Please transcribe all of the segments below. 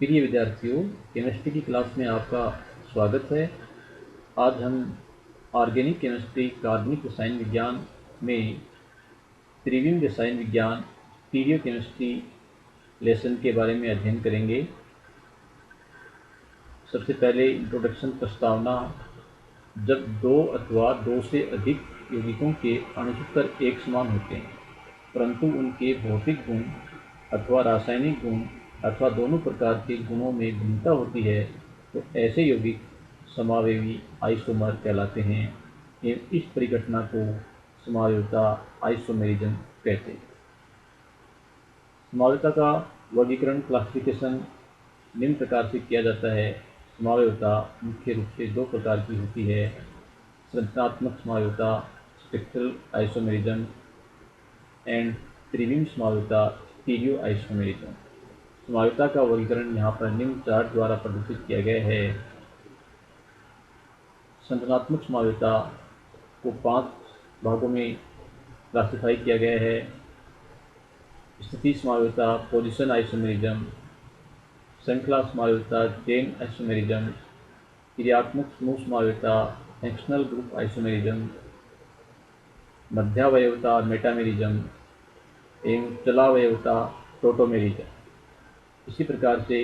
प्रिय विद्यार्थियों, केमिस्ट्री की क्लास में आपका स्वागत है। आज हम ऑर्गेनिक केमिस्ट्री कार्बनिक रसायन विज्ञान में त्रिविम रसायन विज्ञान स्टीरियो केमिस्ट्री लेसन के बारे में अध्ययन करेंगे। सबसे पहले इंट्रोडक्शन प्रस्तावना। जब दो अथवा दो से अधिक यौगिकों के अणुसूत्र एक समान होते हैं परंतु उनके भौतिक गुण अथवा रासायनिक गुण अथवा दोनों प्रकार के गुणों में भिन्नता होती है तो ऐसे यौगिक समावयवी आइसोमर कहलाते हैं एवं इस परिघटना को समावयवता आइसोमेरिज्म कहते हैं। समावयवता का वर्गीकरण क्लासिफिकेशन निम्न प्रकार से किया जाता है। समावयवता मुख्य रूप से दो प्रकार की होती है: संरचनात्मक समावयवता स्पेक्ट्रल आइसोमेरिज्म एंड त्रिविम समावयवता स्टीरियो आइसोमेरिज्म। समावयवता का वर्गीकरण यहाँ पर निम्न चार्ट द्वारा प्रदर्शित किया गया है। संरचनात्मक समावयवता को 5 भागों में क्लासिफाई किया गया है: स्थिति समावयवता पोजीशन आइसोमेरिज्म, श्रृंखला समावयवता चेन आइसोमेरिज्म, क्रियात्मक समूह समावयवता फंक्शनल ग्रुप आइसोमेरिज्म, मध्यावयवता मेटामेरिज्म एवं चलावयवता टोटोमेरिज्म। इसी प्रकार से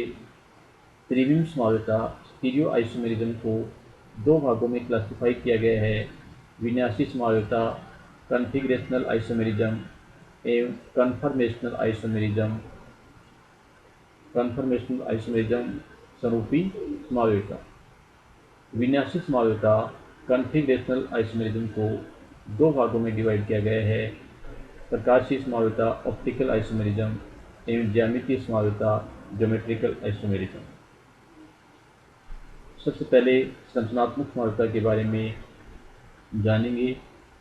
त्रिविम समावयवता स्टीरियो आइसोमेरिज्म को 2 भागों में क्लासिफाई किया गया है: विन्यासी समावयवता कन्फिगरेशनल आइसोमेरिज्म एवं कन्फर्मेशनल आइसोमेरिज्म। कन्फर्मेशनल आइसोमेरिज्म समरूपी समावयवता। विन्यासी समावयवता कन्फिगरेशनल आइसोमेरिज्म को 2 भागों में डिवाइड किया गया है: प्रकाशीय समावयवता ऑप्टिकल आइसोमेरिज्म एवं ज्यामितीय समावयवता ज्योमेट्रिकल आइसोमेरिज्म। सबसे पहले संरचनात्मक समावयवता के बारे में जानेंगे।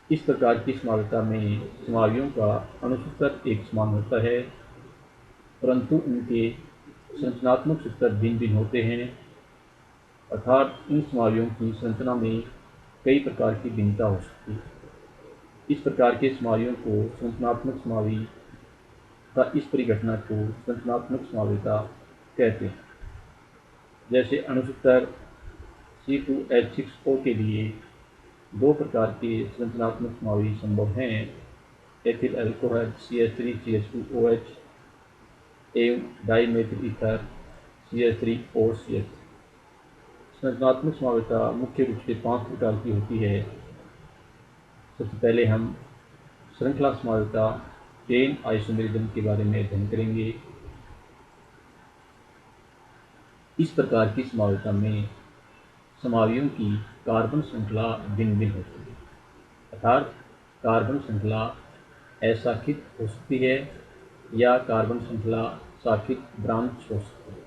इस प्रकार की समावयवता में समावियों का अणुसूत्र एक समान होता है परंतु उनके संरचनात्मक सूत्र भिन्न भिन्न होते हैं, अर्थात इन समावियों की संरचना में कई प्रकार की भिन्नता हो सकती है। इस प्रकार के समावियों को संरचनात्मक समावी तथा इस परिघटना को संरचनात्मक समावयवता कहते हैं। जैसे अणुसूत्र C2H6O के लिए 2 प्रकार के संरचनात्मक समावी संभव हैं: एथिल अल्कोहल CH3CH2OH एवं डाइमेथिल ईथर CH3OCH। संरचनात्मक समावयवता मुख्य रूप से 5 प्रकार की होती है। सबसे पहले हम श्रृंखला समावयवता चेन आइसोमेरिज्म के बारे में अध्ययन करेंगे। इस प्रकार की समावयवता में समावियों की कार्बन श्रृंखला भिन्न भिन्न होती है, अर्थात कार्बन श्रृंखला अशाखित हो सकती है या कार्बन श्रृंखला शाखित ब्रांच हो सकती है।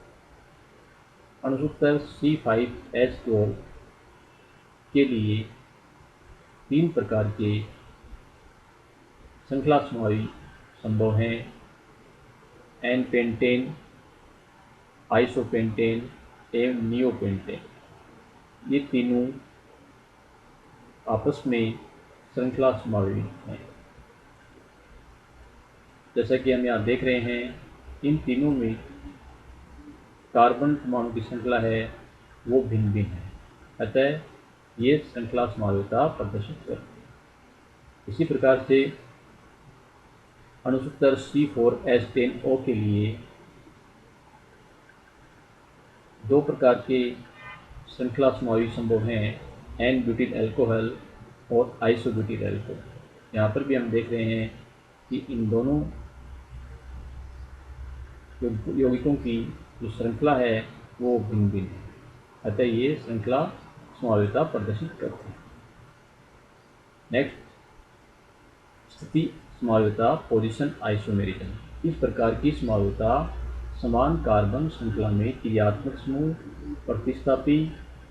अणुसूत्र C5H12 के लिए 3 प्रकार के श्रृंखला समावी संभव हैं: एन पेंटेन, आइसोपेंटेन एवं नियोपेंटेन। ये तीनों आपस में श्रृंखला समावी हैं। जैसा कि हम यहाँ देख रहे हैं, इन तीनों में कार्बन परमाणु की श्रृंखला है वो भिन्न भिन्न है, अतः ये श्रृंखला समावयवता प्रदर्शित करते हैं। इसी प्रकार से अणुसूत्र C4H10O के लिए 2 प्रकार के श्रृंखला समावी संभव हैं: एन ब्यूटिल अल्कोहल और आइसोब्यूटिल अल्कोहल। यहाँ पर भी हम देख रहे हैं कि इन दोनों यौगिकों की जो श्रृंखला है वो भिन्न भिन्न है, अतः ये श्रृंखला समावयवता प्रदर्शित करते हैं। नेक्स्ट, स्थिति समावयवता पोजीशन आइसोमेरिज्म। इस प्रकार की समावयवता समान कार्बन श्रृंखला में क्रियात्मक समूह, प्रतिस्थापी,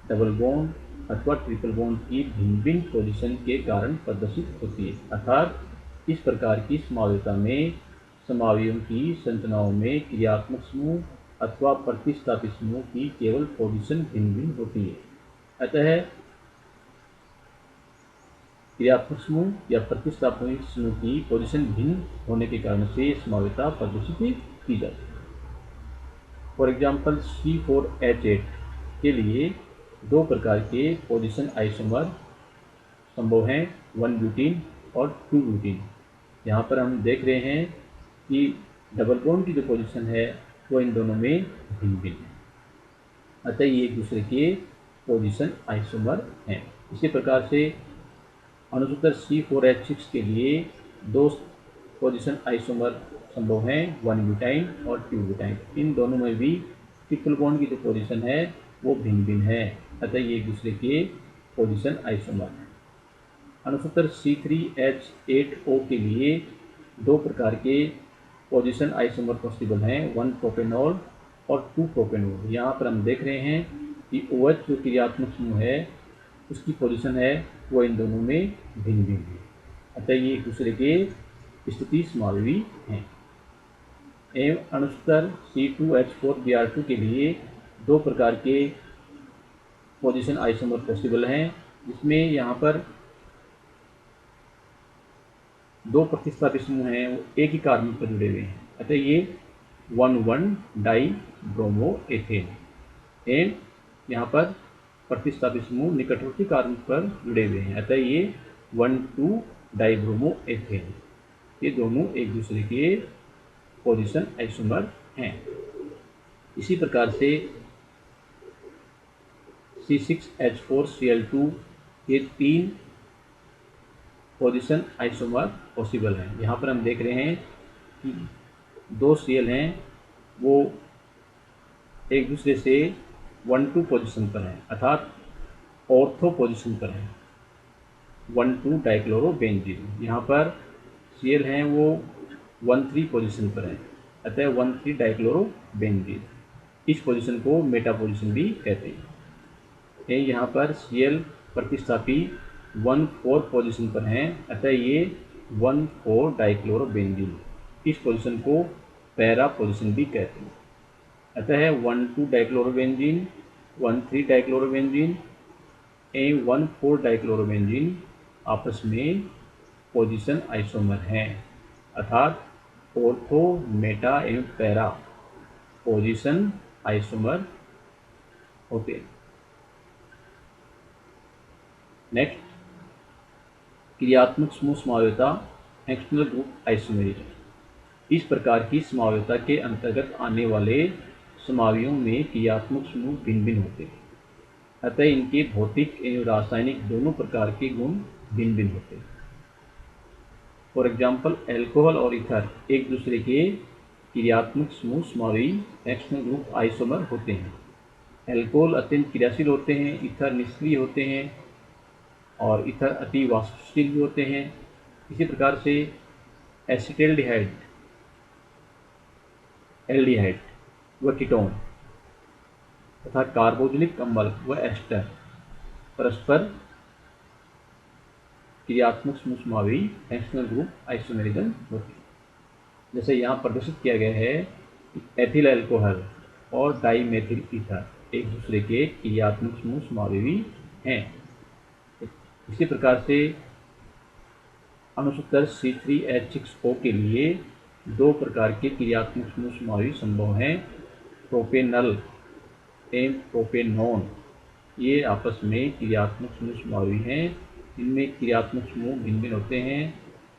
डबल बॉन्ड अथवा ट्रिपल बॉन्ड की भिन्न भिन्न पोजीशन के कारण प्रदर्शित होती है, अर्थात इस प्रकार की समावयवता में समावियों की संरचनाओं में क्रियात्मक समूह अथवा प्रतिस्थापी समूह की केवल पोजीशन भिन्न भिन्न होती है, अतः क्रियात्मक समूह या प्रतिस्थापी समूह की पोजीशन भिन्न होने के कारण से समावयवता प्रदर्शित की जाती है। फॉर एग्जांपल C4H8 के लिए दो प्रकार के पोजीशन आइसोमर संभव हैं, 1 ब्यूटीन और 2 ब्यूटीन। यहाँ पर हम देख रहे हैं कि डबल बॉन्ड की जो पोजीशन है वो इन दोनों में भिन्न भिन्न है, अतः ये एक दूसरे के पोजीशन आइसोमर हैं। इसी प्रकार से अणुसूत्र C4H6 के लिए दो पोजीशन आइसोमर संभव हैं, 1 ब्यूटाइन और 2 ब्यूटाइन। इन दोनों में भी ट्रिपल बॉन्ड की जो पोजीशन है वो भिन्न भिन्न है, अतः ये एक दूसरे के पोजीशन आइसोमर हैं। अणुसूत्र C3H8O के लिए दो प्रकार के पोजीशन आइसोमर पॉसिबल हैं, 1 प्रोपेनॉल और 2 प्रोपेनॉल। यहाँ पर हम देख रहे हैं कि OH जो क्रियात्मक समूह है उसकी पोजीशन है वो इन दोनों में भिन्न भिन्न है, अतः ये एक दूसरे के स्थिति समावयवी हैं। एवं अणुसूत्र C2H4Br2 के लिए दो प्रकार के पोजीशन आइसोमर पॉसिबल हैं, जिसमें यहाँ पर दो प्रतिस्थापित समूह हैं वो एक ही कार्बन पर जुड़े हुए हैं, अतः ये 1,1 डाई ब्रोमो एथेन। एवं यहाँ पर प्रतिस्थापित समूह निकटवर्ती कार्बन पर जुड़े हुए हैं, अतः ये 1,2 डाई ब्रोमो एथेन। ये दोनों एक दूसरे के पोजीशन आइसोमर हैं। इसी प्रकार से C6H4Cl2 ये तीन पोजीशन आइसोमर पॉसिबल हैं। यहाँ पर हम देख रहे हैं कि दो Cl हैं वो एक दूसरे से 1,2 पोजीशन पर हैं, अर्थात ऑर्थो पोजीशन पर हैं, 1,2 डाइक्लोरोबेंजीन। यहाँ पर Cl हैं वो 1,3 पोजीशन पर हैं, अतः 1,3 डाइक्लोरोबेंजीन। इस पोजीशन को मेटा पोजीशन भी कहते हैं। यहाँ पर Cl प्रतिस्थापी 1,4 पोजीशन पर हैं, अतः ये 1,4 डाइक्लोरोबेंजीन। इस पोजीशन को पैरा पोजीशन भी कहते हैं, अतः 1,2 डाइक्लोरोबेंजीन, 1,3 डाइक्लोरोबेंजीन एवं 1,4 डाइक्लोरोबेंजीन आपस में पोजीशन आइसोमर हैं, अर्थात ऑर्थो, मेटा एवं पैरा पोजीशन आइसोमर होते हैं। नेक्स्ट, क्रियात्मक समूह समावयवता, एक्सटर्नल ग्रुप आइसोमेरिज्म। इस प्रकार की समावयवता के अंतर्गत आने वाले समावियों में क्रियात्मक समूह भिन्न भिन्न होते हैं, अतः इनके भौतिक एवं रासायनिक दोनों प्रकार के गुण भिन्न भिन्न होते हैं। फॉर एग्जाम्पल एल्कोहल और ईथर एक दूसरे के क्रियात्मक समूह समावी एक्सटर्नल ग्रुप आइसोमर होते हैं। एल्कोहल अत्यंत क्रियाशील होते हैं, ईथर निष्क्रिय होते हैं और ईथर अति वाष्पशील भी होते हैं। इसी प्रकार से एसिटाल्डिहाइड, एल्डिहाइड व कीटोन तथा कार्बोक्सिलिक अम्ल व एस्टर परस्पर क्रियात्मक समूह समावी एक्सटर्नल ग्रुप आइसोमेरिज्म होते हैं। जैसे यहाँ प्रदर्शित किया गया है कि एथिल अल्कोहल और डाईमेथिल ईथर एक दूसरे के क्रियात्मक समूह समावी हैं। इसी प्रकार से अणुसूत्र C3H6O के लिए दो प्रकार के क्रियात्मक समूह समावी संभव हैं, प्रोपेनल एवं प्रोपेनॉन। ये आपस में क्रियात्मक समूह समावी हैं। इनमें क्रियात्मक समूह भिन्न भिन्न होते हैं।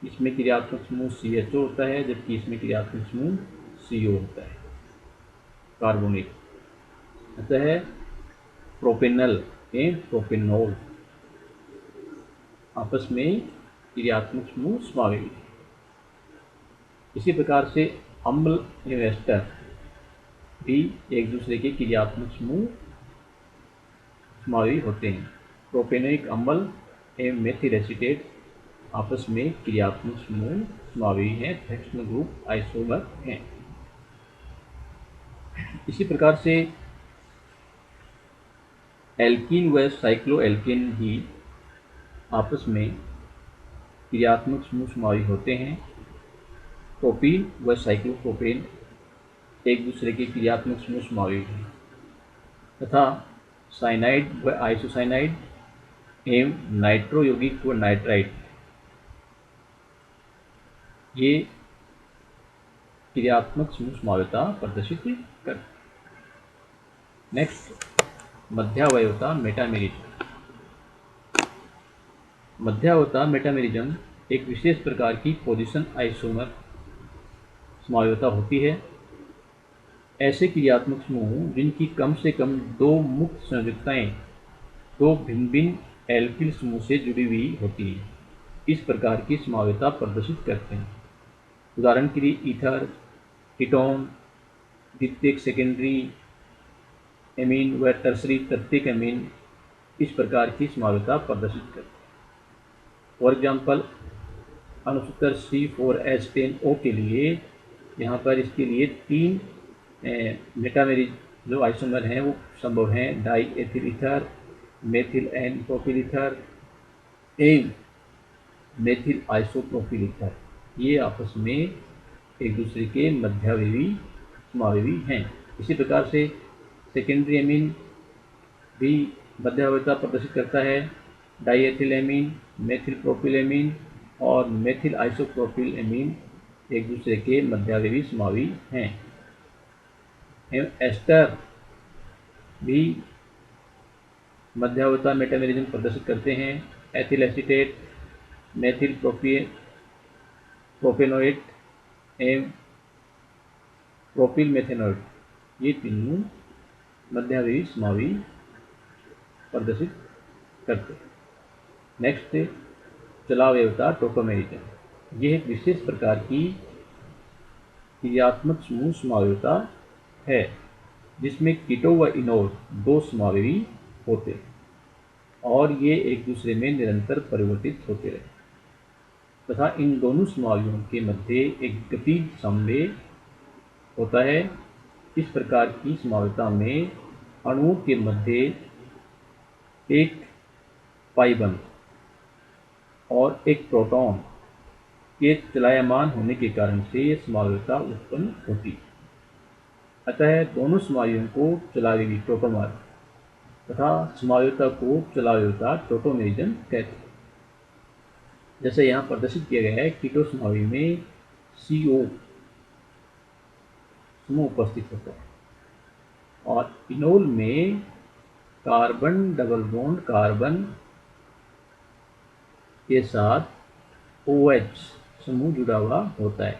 इसमें क्रियात्मक समूह CHO होता है, जबकि इसमें क्रियात्मक समूह CO होता है, कार्बोनिक। अतः प्रोपेनल एवं प्रोपेनॉल आपस में क्रियात्मक समूह समावी हैं। इसी प्रकार से अम्ल एवं एस्टर भी एक दूसरे के क्रियात्मक समूह समावी होते हैं। प्रोपेनोइक अम्ल एवं मेथिल एसीटेट आपस में क्रियात्मक समूह समावी हैं, एक्सटर्नल ग्रुप आइसोमर हैं। इसी प्रकार से एल्कीन व साइक्लोएल्केन भी आपस में क्रियात्मक समूह समावी होते हैं। प्रोपीन व साइक्लोप्रोपेन एक दूसरे के क्रियात्मक समूह समावी हैं तथा साइनाइड व आइसोसाइनाइड एवं नाइट्रो यौगिक व नाइट्राइट ये क्रियात्मक समूह समावयवता प्रदर्शित करते हैं। नेक्स्ट, मध्यावयवता मेटामेरिज्म। मध्यावयवता मेटामेरिज्म एक विशेष प्रकार की पोजीशन आइसोमर समावयवता होती है। ऐसे क्रियात्मक समूह जिनकी कम से कम दो मुक्त संयोजकताएं दो भिन्न भिन्न एल्किल समूह से जुड़ी हुई होती है, इस प्रकार की समावयवता प्रदर्शित करते हैं। उदाहरण के लिए ईथर, कीटोन, द्वितीयक सेकेंडरी एमीन व टर्सरी तृतीयक एमीन इस प्रकार की समावयवता प्रदर्शित करते हैं। फॉर एग्जाम्पल, अणुसूत्र C4H10O के लिए यहाँ पर इसके लिए 3 मेटामेरिज जो आइसोमर हैं वो संभव हैं, diethyl ether, methyl n propyl ether एवं मेथिल आइसोप्रोपिल ईथर। ये आपस में एक दूसरे के मध्यावयवी समावयवी हैं। इसी प्रकार से सेकेंडरी एमीन भी मध्यावयवता प्रदर्शित करता है। Die ethyl amine, methyl propyl amine और मेथिल आइसोप्रोपिल एमीन एक दूसरे के मध्यावयवी समावयवी हैं। एस्टर भी मध्यावयवता मेटामेरिज्म प्रदर्शित करते हैं। एथिल एसीटेट, मेथिल प्रोपेनोएट एवं प्रोपिल मेथेनोएट ये तीनों मध्यावयवी समावयवी प्रदर्शित करते हैं। नेक्स्ट, चलावयवता टोटोमेरिज्म। यह एक विशेष प्रकार की क्रियात्मक समूह समावयवता है जिसमें कीटो व इनोल दो समावयवी होते हैं और ये एक दूसरे में निरंतर परिवर्तित होते रहे तथा इन दोनों समावयवों के मध्य एक गतिज साम्य होता है। इस प्रकार की समावयवता में अणुओं के मध्य एक पाई बंध और एक प्रोटॉन के चलायमान होने के कारण से यह समावयवता उत्पन्न होती है। अतः दोनों समावयवों को चलावयवी टोटोमर तथा समावयवता को चलावयवता टोटोमेरिज्म कहते हैं। जैसे यहाँ प्रदर्शित किया गया है, कीटो समावयवी में CO समूह उपस्थित होता है और इनोल में कार्बन डबल बॉन्ड कार्बन के साथ OH समूह जुड़ा हुआ होता है।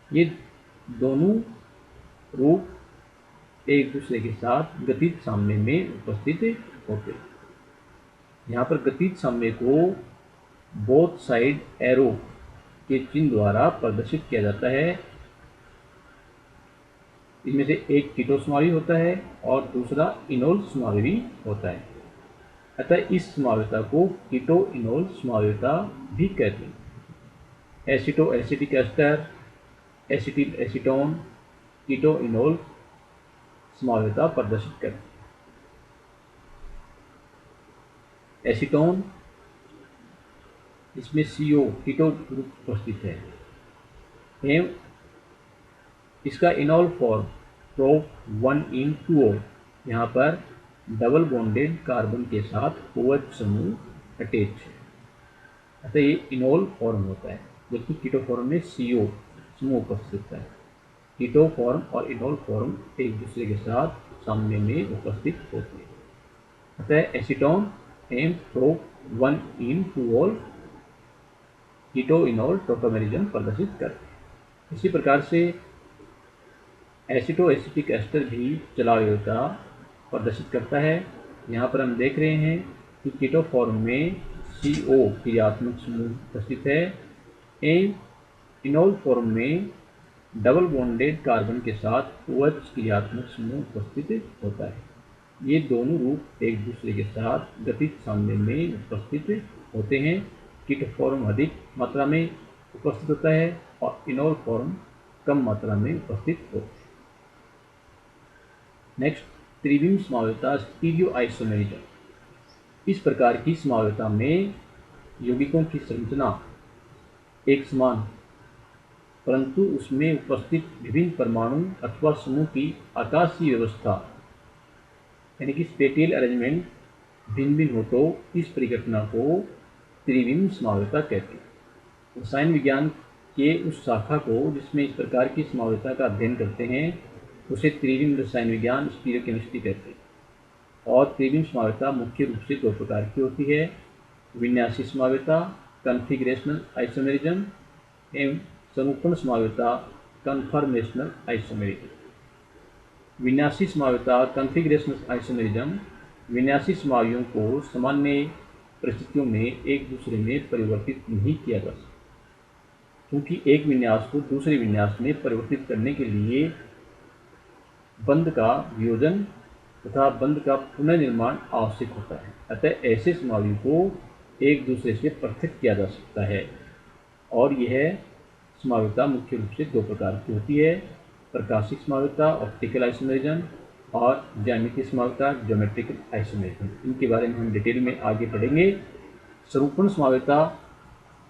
ये दोनों रूप एक दूसरे के साथ गतिज साम्य में उपस्थित होते हैं। यहाँ पर गतिज साम्य को बोथ साइड एरो के चिन्ह द्वारा प्रदर्शित किया जाता है। इनमें से एक कीटो समावयवी होता है और दूसरा इनोल समावयवी होता है। अतः इस समावयवता को कीटो इनोल समावयवता भी कहते हैं। Acetoacetic ester, acetylacetone keto enol समावयवता प्रदर्शित करते हैं। एसीटोन, इसमें CO कीटो ग्रुप उपस्थित है एवं इसका इनोल फॉर्म प्रोप 1in2O, यहाँ पर डबल बॉन्डेड कार्बन के साथ OH समूह अटैच है। अतः ये इनोल फॉर्म होता है, जबकि कीटो फॉर्म में CO समूह उपस्थित होता है। कीटो फॉर्म और इनोल फॉर्म एक दूसरे के साथ साम्य में उपस्थित होते हैं। अतः एसीटोन एवं प्रोप 1in2O कीटो इनोल टोटोमेरिज्म प्रदर्शित करते हैं। इसी प्रकार से एसिटो एसिटिक एस्टर भी चलावयवता प्रदर्शित करता है। यहाँ पर हम देख रहे हैं कि कीटो फॉर्म में CO क्रियात्मक समूह उपस्थित है एवं इनोल फॉर्म में डबल बॉन्डेड कार्बन के साथ OH क्रियात्मक समूह उपस्थित होता है। ये दोनों रूप एक दूसरे के साथ गतिज साम्य में उपस्थित होते हैं। कीटो फॉर्म अधिक मात्रा में उपस्थित होता है और इनोल फॉर्म कम मात्रा में उपस्थित होता है। नेक्स्ट, त्रिविम समावयवता स्टीरियो आइसोमेरिज्म। इस प्रकार की समावयवता में यौगिकों की संरचना एक समान परंतु उसमें उपस्थित विभिन्न परमाणु अथवा समूह की आकाशीय व्यवस्था यानी कि स्पेटियल अरेंजमेंट भिन्न भिन्न हो तो इस परिघटना को त्रिविम समावयवता कहते हैं। रसायन विज्ञान के उस शाखा को जिसमें इस प्रकार की समावयवता का अध्ययन करते हैं उसे त्रिविम रसायन विज्ञान स्टीरियोकेमिस्ट्री कहते हैं। और त्रिविम समाव्यता मुख्य रूप से दो प्रकार की होती है, विन्यासी समाव्यता कन्फिगरेशनल आइसोमेरिज्म एवं सरूपण समाव्यता कन्फर्मेशनल आइसोमेरिज्म। विन्यासी समाव्यता कन्फिगरेशनल आइसोमेरिज्म विन्यासी समावियों को सामान्य परिस्थितियों में एक दूसरे में परिवर्तित नहीं किया जा सकता, क्योंकि एक विन्यास को दूसरे विन्यास में परिवर्तित करने के लिए बंध का वियोजन तथा बंध का पुनर्निर्माण आवश्यक होता है। अतः ऐसे समावियों को एक दूसरे से पृथक किया जा सकता है। और यह समाव्यता मुख्य रूप से दो प्रकार की होती है, प्रकाशिक समाव्यता ऑप्टिकल आइसोमेरिज्म और ज्यामितीय समाव्यता ज्योमेट्रिकल आइसोमेरिज्म। इनके बारे में हम डिटेल में आगे पढ़ेंगे। सरूपण समाव्यता,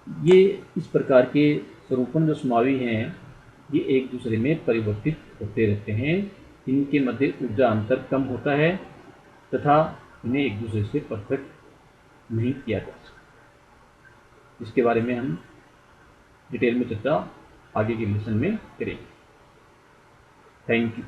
ये इस प्रकार के सरूपण जो समावी हैं ये एक दूसरे में परिवर्तित होते रहते हैं। इनके मध्य ऊर्जा अंतर कम होता है तथा इन्हें एक दूसरे से पृथक नहीं किया जा सकता। इसके बारे में हम डिटेल में चर्चा आगे के लेसन में करेंगे। Thank you.